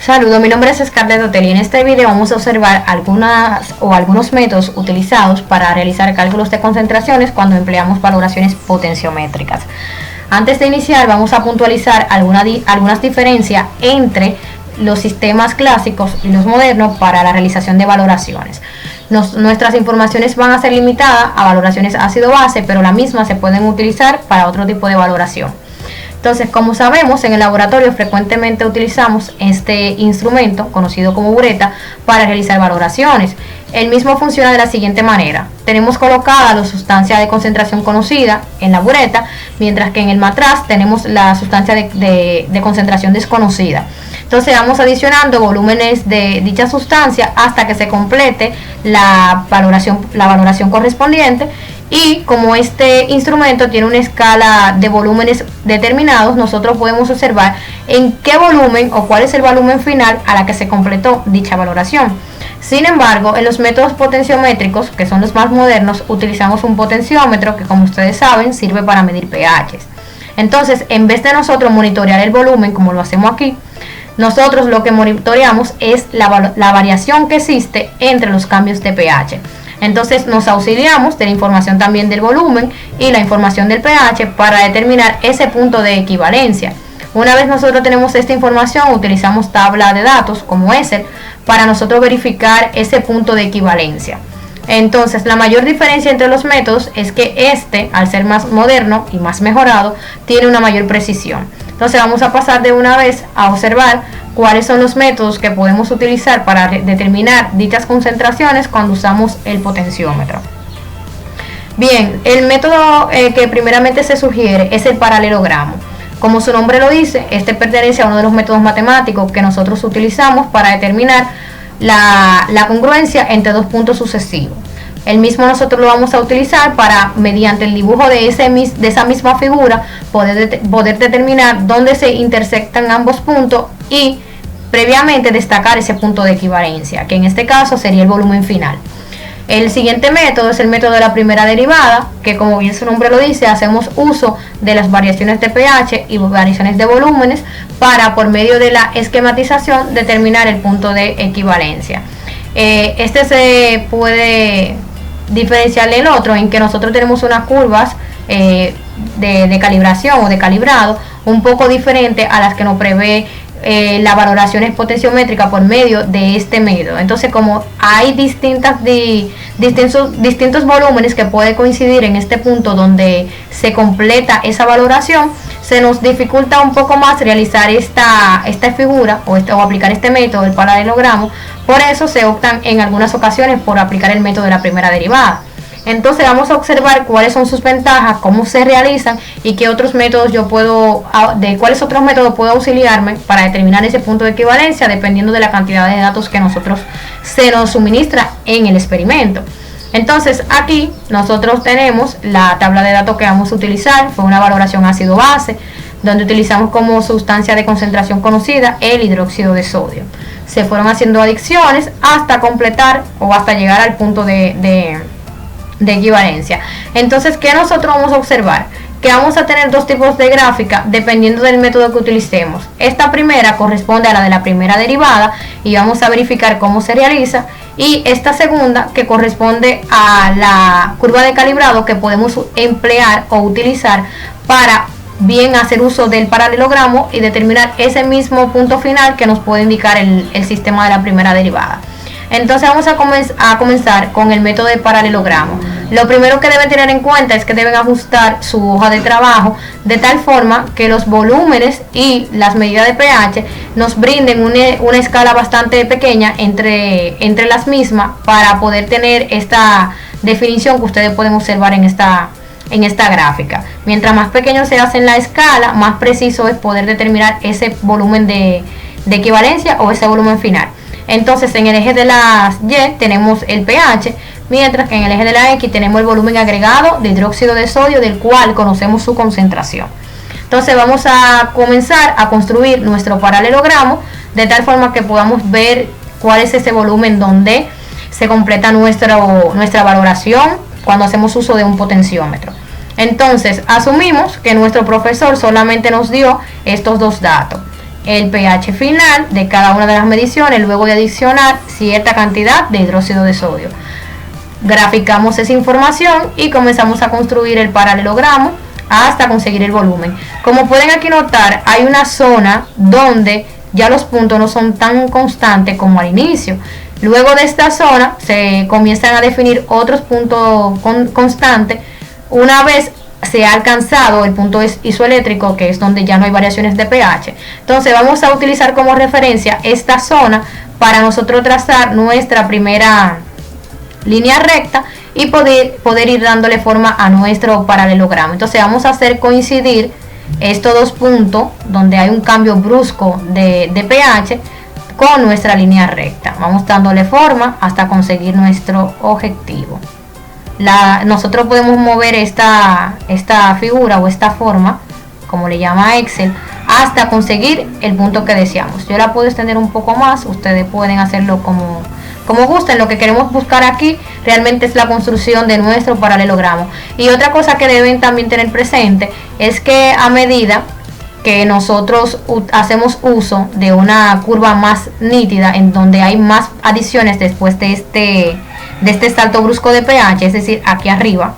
Saludos, mi nombre es Scarlett Hotel y en este video vamos a observar algunos métodos utilizados para realizar cálculos de concentraciones cuando empleamos valoraciones potenciométricas. Antes de iniciar vamos a puntualizar algunas diferencias entre los sistemas clásicos y los modernos para la realización de valoraciones. Nuestras informaciones van a ser limitadas a valoraciones ácido-base, pero las mismas se pueden utilizar para otro tipo de valoración. Entonces, como sabemos, en el laboratorio frecuentemente utilizamos este instrumento, conocido como bureta, para realizar valoraciones. El mismo funciona de la siguiente manera. Tenemos colocada la sustancia de concentración conocida en la bureta, mientras que en el matraz tenemos la sustancia de concentración desconocida. Entonces vamos adicionando volúmenes de dicha sustancia hasta que se complete la valoración correspondiente. Y como este instrumento tiene una escala de volúmenes determinados, nosotros podemos observar en qué volumen o cuál es el volumen final a la que se completó dicha valoración. Sin embargo, en los métodos potenciométricos, que son los más modernos, utilizamos un potenciómetro que, como ustedes saben, sirve para medir pHs. Entonces, en vez de nosotros monitorear el volumen, como lo hacemos aquí, nosotros lo que monitoreamos es la variación que existe entre los cambios de pH. Entonces nos auxiliamos de la información también del volumen y la información del pH para determinar ese punto de equivalencia. Una vez nosotros tenemos esta información, utilizamos tabla de datos como Excel para nosotros verificar ese punto de equivalencia. Entonces, la mayor diferencia entre los métodos es que este, al ser más moderno y más mejorado, tiene una mayor precisión. Entonces vamos a pasar de una vez a observar cuáles son los métodos que podemos utilizar para determinar dichas concentraciones cuando usamos el potenciómetro. Bien, el método que primeramente se sugiere es el paralelogramo. Como su nombre lo dice, este pertenece a uno de los métodos matemáticos que nosotros utilizamos para determinar la congruencia entre dos puntos sucesivos. El mismo nosotros lo vamos a utilizar para, mediante el dibujo de esa misma figura, poder determinar dónde se intersectan ambos puntos y previamente destacar ese punto de equivalencia, que en este caso sería el volumen final. El siguiente método es el método de la primera derivada, que como bien su nombre lo dice, hacemos uso de las variaciones de pH y variaciones de volúmenes para, por medio de la esquematización, determinar el punto de equivalencia. Este se puede diferenciar del otro en que nosotros tenemos unas curvas de calibración o de calibrado un poco diferente a las que nos prevé la valoración potenciométrica por medio de este método. Entonces, como hay distintos volúmenes que pueden coincidir en este punto donde se completa esa valoración, se nos dificulta un poco más realizar esta figura o aplicar este método del paralelogramo. Por eso se optan en algunas ocasiones por aplicar el método de la primera derivada. Entonces vamos a observar cuáles son sus ventajas, cómo se realizan y qué otros métodos de cuáles otros métodos puedo auxiliarme para determinar ese punto de equivalencia dependiendo de la cantidad de datos que se nos suministra en el experimento. Entonces aquí nosotros tenemos la tabla de datos que vamos a utilizar. Fue una valoración ácido-base donde utilizamos como sustancia de concentración conocida el hidróxido de sodio. Se fueron haciendo adiciones hasta completar o hasta llegar al punto de equivalencia. Entonces, ¿qué nosotros vamos a observar? Que vamos a tener dos tipos de gráfica dependiendo del método que utilicemos. Esta primera corresponde a la de la primera derivada y vamos a verificar cómo se realiza, y esta segunda que corresponde a la curva de calibrado que podemos emplear o utilizar para bien hacer uso del paralelogramo y determinar ese mismo punto final que nos puede indicar el sistema de la primera derivada. Entonces vamos a comenzar con el método de paralelogramo. Lo primero que deben tener en cuenta es que deben ajustar su hoja de trabajo de tal forma que los volúmenes y las medidas de pH nos brinden una escala bastante pequeña entre las mismas para poder tener esta definición que ustedes pueden observar en esta gráfica. Mientras más pequeño se hace en la escala, más preciso es poder determinar ese volumen de equivalencia o ese volumen final. Entonces, en el eje de las Y tenemos el pH, mientras que en el eje de la X tenemos el volumen agregado de hidróxido de sodio, del cual conocemos su concentración. Entonces vamos a comenzar a construir nuestro paralelogramo de tal forma que podamos ver cuál es ese volumen donde se completa nuestra valoración cuando hacemos uso de un potenciómetro. Entonces asumimos que nuestro profesor solamente nos dio estos dos datos, el pH final de cada una de las mediciones luego de adicionar cierta cantidad de hidróxido de sodio. Graficamos esa información y comenzamos a construir el paralelogramo hasta conseguir el volumen. Como pueden aquí notar, hay una zona donde ya los puntos no son tan constantes como al inicio. Luego de esta zona se comienzan a definir otros puntos constantes una vez se ha alcanzado el punto isoeléctrico, que es donde ya no hay variaciones de pH. Entonces vamos a utilizar como referencia esta zona para nosotros trazar nuestra primera línea recta y poder ir dándole forma a nuestro paralelogramo. Entonces vamos a hacer coincidir estos dos puntos donde hay un cambio brusco de pH con nuestra línea recta. Vamos dándole forma hasta conseguir nuestro objetivo. Nosotros podemos mover esta figura o esta forma, como le llama Excel, hasta conseguir el punto que deseamos. Yo la puedo extender un poco más, ustedes pueden hacerlo como gusten. Lo que queremos buscar aquí realmente es la construcción de nuestro paralelogramo. Y otra cosa que deben también tener presente es que a medida que nosotros hacemos uso de una curva más nítida, en donde hay más adiciones después de este salto brusco de pH, es decir, aquí arriba,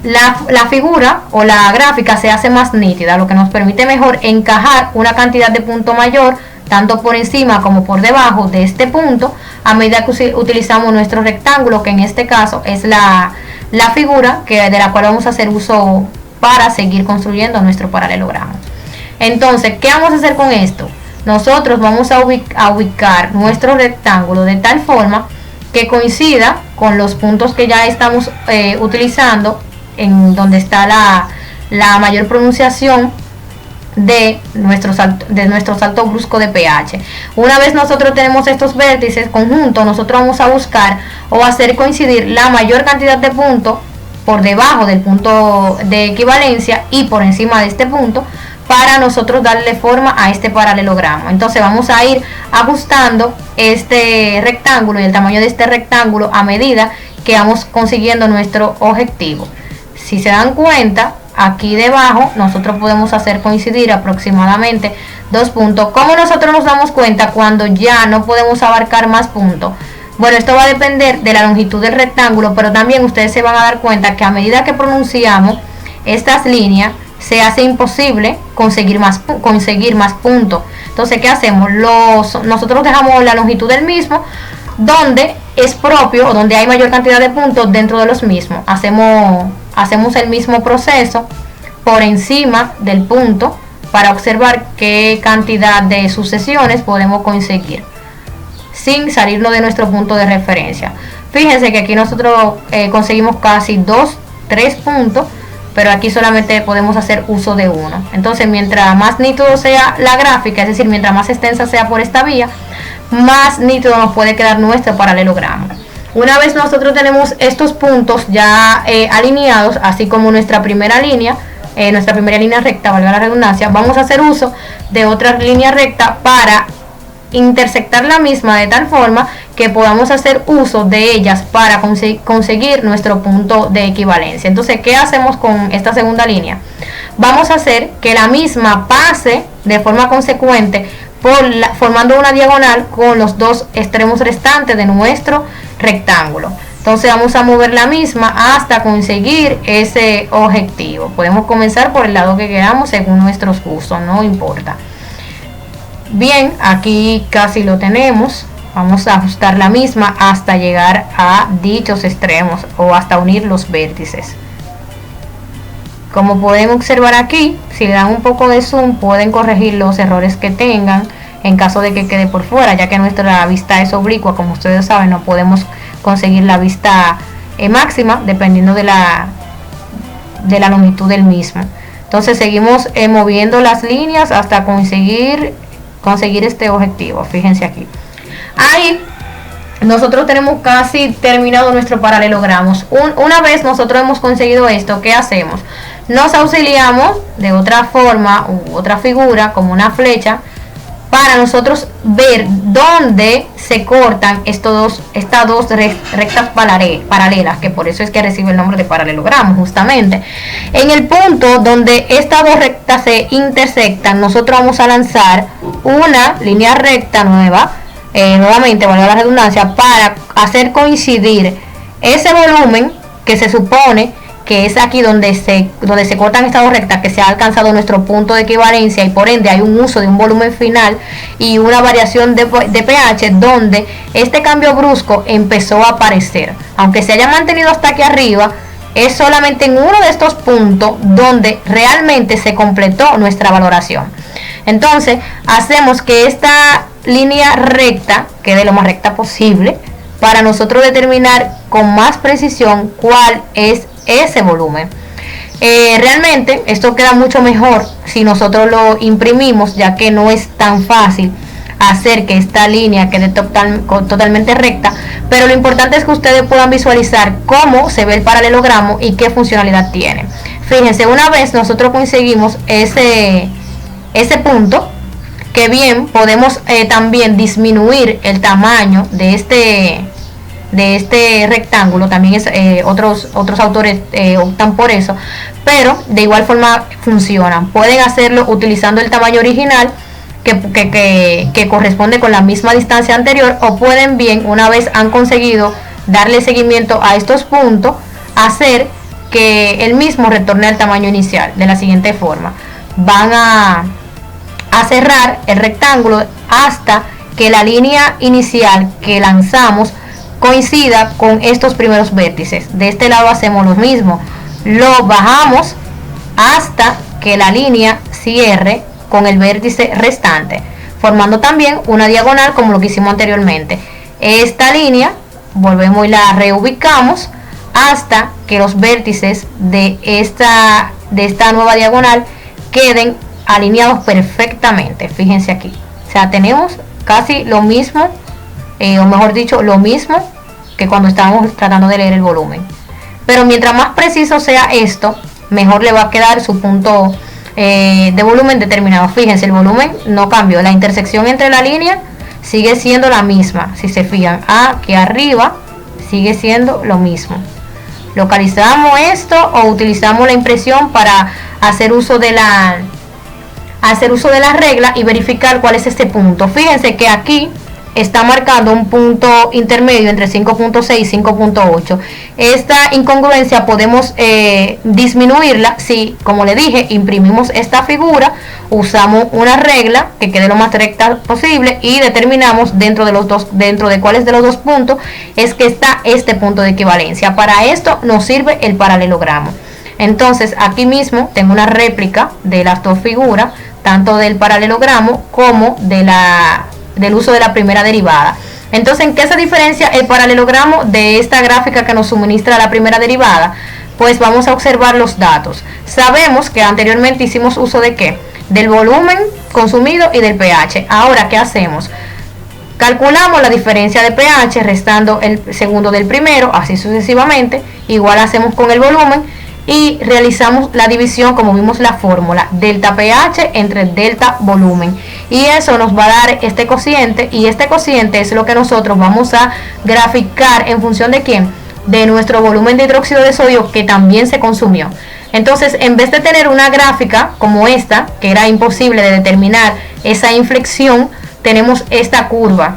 la figura o la gráfica se hace más nítida, lo que nos permite mejor encajar una cantidad de punto mayor, tanto por encima como por debajo de este punto, a medida que utilizamos nuestro rectángulo, que en este caso es la figura de la cual vamos a hacer uso para seguir construyendo nuestro paralelogramo. Entonces, ¿qué vamos a hacer con esto? Nosotros vamos a ubicar nuestro rectángulo de tal forma que coincida con los puntos que ya estamos utilizando, en donde está la mayor pronunciación de nuestro salto brusco de pH. Una vez nosotros tenemos estos vértices conjuntos, nosotros vamos a buscar o hacer coincidir la mayor cantidad de puntos por debajo del punto de equivalencia y por encima de este punto, para nosotros darle forma a este paralelogramo. Entonces vamos a ir ajustando este rectángulo y el tamaño de este rectángulo a medida que vamos consiguiendo nuestro objetivo. Si se dan cuenta, aquí debajo nosotros podemos hacer coincidir aproximadamente 2 puntos. ¿Cómo nosotros nos damos cuenta cuando ya no podemos abarcar más puntos? Bueno, esto va a depender de la longitud del rectángulo, pero también ustedes se van a dar cuenta que a medida que pronunciamos estas líneas, se hace imposible conseguir más puntos. Entonces, ¿qué hacemos? Nosotros dejamos la longitud del mismo donde es propio o donde hay mayor cantidad de puntos dentro de los mismos. Hacemos el mismo proceso por encima del punto para observar qué cantidad de sucesiones podemos conseguir sin salirnos de nuestro punto de referencia. Fíjense que aquí nosotros conseguimos casi 3 puntos, pero aquí solamente podemos hacer uso de uno. Entonces, mientras más nítido sea la gráfica, es decir, mientras más extensa sea por esta vía, más nítido nos puede quedar nuestro paralelogramo. Una vez nosotros tenemos estos puntos ya alineados, así como nuestra primera línea recta, valga la redundancia, vamos a hacer uso de otra línea recta para intersectar la misma de tal forma que podamos hacer uso de ellas para conseguir nuestro punto de equivalencia. Entonces, ¿qué hacemos con esta segunda línea? Vamos a hacer que la misma pase de forma consecuente formando una diagonal con los dos extremos restantes de nuestro rectángulo. Entonces vamos a mover la misma hasta conseguir ese objetivo. Podemos comenzar por el lado que queramos según nuestros gustos, no importa. Bien, aquí casi lo tenemos. Vamos a ajustar la misma hasta llegar a dichos extremos o hasta unir los vértices. Como pueden observar aquí, si le dan un poco de zoom pueden corregir los errores que tengan en caso de que quede por fuera, ya que nuestra vista es oblicua. Como ustedes saben, no podemos conseguir la vista máxima dependiendo de la longitud del mismo. Entonces seguimos moviendo las líneas hasta conseguir este objetivo. Fíjense aquí. Ahí nosotros tenemos casi terminado nuestro paralelogramo. Una vez nosotros hemos conseguido esto, ¿qué hacemos? Nos auxiliamos de otra forma u otra figura como una flecha para nosotros ver dónde se cortan estas dos rectas paralelas, que por eso es que recibe el nombre de paralelogramo justamente. En el punto donde estas dos rectas se intersectan, nosotros vamos a lanzar una línea recta nueva, nuevamente, valga la redundancia, para hacer coincidir ese volumen que se supone que es aquí donde se cortan estas dos rectas, que se ha alcanzado nuestro punto de equivalencia, y por ende hay un uso de un volumen final y una variación de pH donde este cambio brusco empezó a aparecer. Aunque se haya mantenido hasta aquí arriba, es solamente en uno de estos puntos donde realmente se completó nuestra valoración. Entonces hacemos que esta línea recta quede lo más recta posible para nosotros determinar con más precisión cuál es ese volumen. Realmente esto queda mucho mejor si nosotros lo imprimimos, ya que no es tan fácil hacer que esta línea quede totalmente recta, pero lo importante es que ustedes puedan visualizar cómo se ve el paralelogramo y qué funcionalidad tiene. Fíjense, una vez nosotros conseguimos ese punto, que bien podemos también disminuir el tamaño de este rectángulo. También otros autores optan por eso, pero de igual forma funcionan. Pueden hacerlo utilizando el tamaño original que corresponde con la misma distancia anterior, o pueden bien, una vez han conseguido darle seguimiento a estos puntos, hacer que el mismo retorne al tamaño inicial de la siguiente forma. Van a cerrar el rectángulo hasta que la línea inicial que lanzamos coincida con estos primeros vértices. De este lado hacemos lo mismo, lo bajamos hasta que la línea cierre con el vértice restante, formando también una diagonal como lo que hicimos anteriormente. Esta línea volvemos y la reubicamos hasta que los vértices de esta nueva diagonal queden alineados perfectamente. Fíjense aquí, o sea, tenemos casi lo mismo, o mejor dicho, lo mismo que cuando estábamos tratando de leer el volumen. Pero mientras más preciso sea esto, mejor le va a quedar su punto de volumen determinado. Fíjense, el volumen no cambió, la intersección entre la línea sigue siendo la misma. Si se fijan, aquí arriba sigue siendo lo mismo. Localizamos esto o utilizamos la impresión para hacer uso de la regla y verificar cuál es este punto. Fíjense que aquí está marcando un punto intermedio entre 5.6 y 5.8. Esta incongruencia podemos disminuirla si, como le dije, imprimimos esta figura, usamos una regla que quede lo más recta posible y determinamos dentro de cuáles de los dos puntos es que está este punto de equivalencia. Para esto nos sirve el paralelogramo. Entonces aquí mismo tengo una réplica de las dos figuras, tanto del paralelogramo como del uso de la primera derivada. Entonces, ¿en qué se diferencia el paralelogramo de esta gráfica que nos suministra la primera derivada? Pues vamos a observar los datos. Sabemos que anteriormente hicimos uso de ¿qué? Del volumen consumido y del pH. Ahora, ¿qué hacemos? Calculamos la diferencia de pH restando el segundo del primero, así sucesivamente. Igual hacemos con el volumen y realizamos la división, como vimos la fórmula, delta pH entre delta volumen, y eso nos va a dar este cociente, y este cociente es lo que nosotros vamos a graficar en función de ¿quién? De nuestro volumen de hidróxido de sodio que también se consumió. Entonces, en vez de tener una gráfica como esta, que era imposible de determinar esa inflexión, tenemos esta curva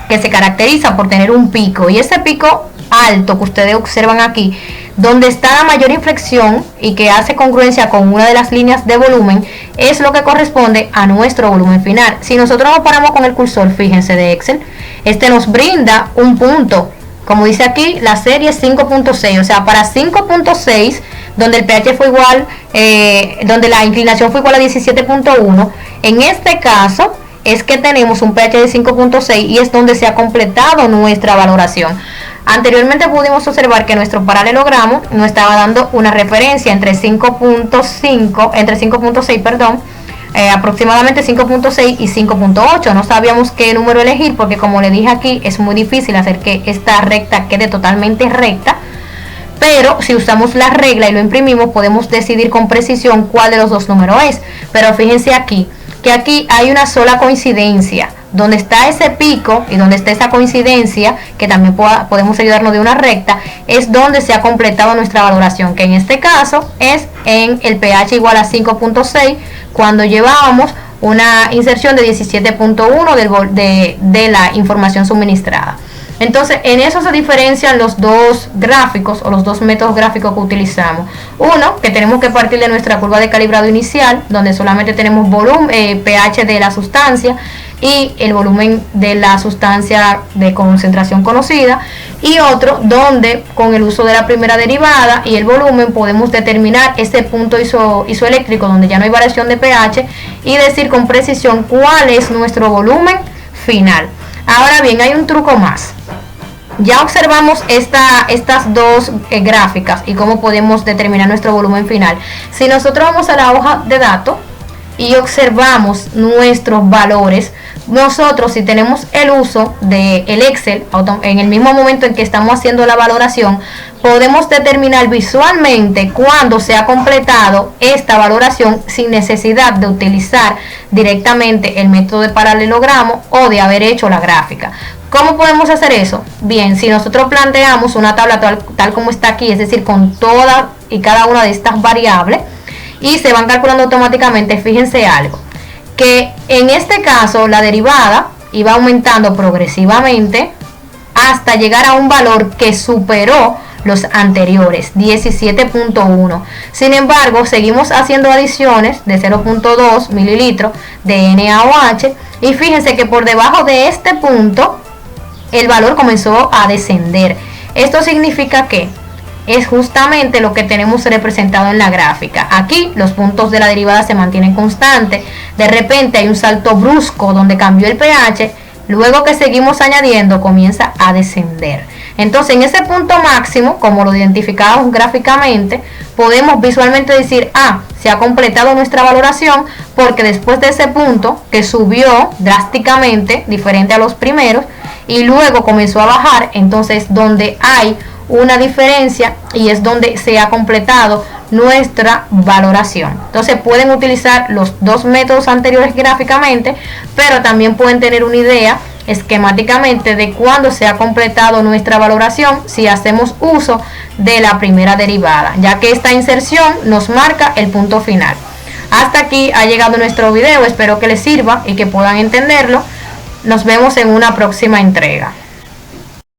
que se caracteriza por tener un pico, y ese pico alto que ustedes observan aquí, donde está la mayor inflexión y que hace congruencia con una de las líneas de volumen, es lo que corresponde a nuestro volumen final. Si nosotros nos paramos con el cursor, fíjense, de Excel, este nos brinda un punto, como dice aquí, la serie 5.6, o sea, para 5.6, donde el pH fue igual, donde la inclinación fue igual a 17.1, en este caso es que tenemos un pH de 5.6 y es donde se ha completado nuestra valoración. Anteriormente pudimos observar que nuestro paralelogramo nos estaba dando una referencia entre 5.6, perdón, aproximadamente 5.6 y 5.8. No sabíamos qué número elegir porque, como le dije aquí, es muy difícil hacer que esta recta quede totalmente recta, pero si usamos la regla y lo imprimimos podemos decidir con precisión cuál de los dos números es. Pero fíjense aquí, que aquí hay una sola coincidencia. Donde está ese pico y donde está esa coincidencia, que también podemos ayudarnos de una recta, es donde se ha completado nuestra valoración, que en este caso es en el pH igual a 5.6, cuando llevábamos una inserción de 17.1 de la información suministrada. Entonces, en eso se diferencian los dos gráficos o los dos métodos gráficos que utilizamos. Uno, que tenemos que partir de nuestra curva de calibrado inicial, donde solamente tenemos volumen, pH de la sustancia y el volumen de la sustancia de concentración conocida, y otro donde con el uso de la primera derivada y el volumen podemos determinar ese punto isoeléctrico donde ya no hay variación de pH y decir con precisión cuál es nuestro volumen final. Ahora bien, hay un truco más. Ya observamos estas dos gráficas y cómo podemos determinar nuestro volumen final. Si nosotros vamos a la hoja de datos y observamos nuestros valores, nosotros, si tenemos el uso del Excel, en el mismo momento en que estamos haciendo la valoración, podemos determinar visualmente cuándo se ha completado esta valoración sin necesidad de utilizar directamente el método de paralelogramo o de haber hecho la gráfica. ¿Cómo podemos hacer eso? Bien, si nosotros planteamos una tabla tal como está aquí, es decir, con todas y cada una de estas variables, y se van calculando automáticamente, fíjense algo, que en este caso la derivada iba aumentando progresivamente hasta llegar a un valor que superó los anteriores, 17.1. Sin embargo, seguimos haciendo adiciones de 0.2 mililitros de NaOH y fíjense que por debajo de este punto el valor comenzó a descender. Esto significa que es justamente lo que tenemos representado en la gráfica. Aquí los puntos de la derivada se mantienen constantes. De repente hay un salto brusco donde cambió el pH. Luego que seguimos añadiendo comienza a descender. Entonces en ese punto máximo, como lo identificamos gráficamente, podemos visualmente decir, se ha completado nuestra valoración, porque después de ese punto que subió drásticamente, diferente a los primeros, y luego comenzó a bajar, entonces donde hay una diferencia y es donde se ha completado nuestra valoración. Entonces pueden utilizar los dos métodos anteriores gráficamente, pero también pueden tener una idea esquemáticamente de cuándo se ha completado nuestra valoración si hacemos uso de la primera derivada, ya que esta inserción nos marca el punto final. Hasta aquí ha llegado nuestro video, espero que les sirva y que puedan entenderlo. Nos vemos en una próxima entrega.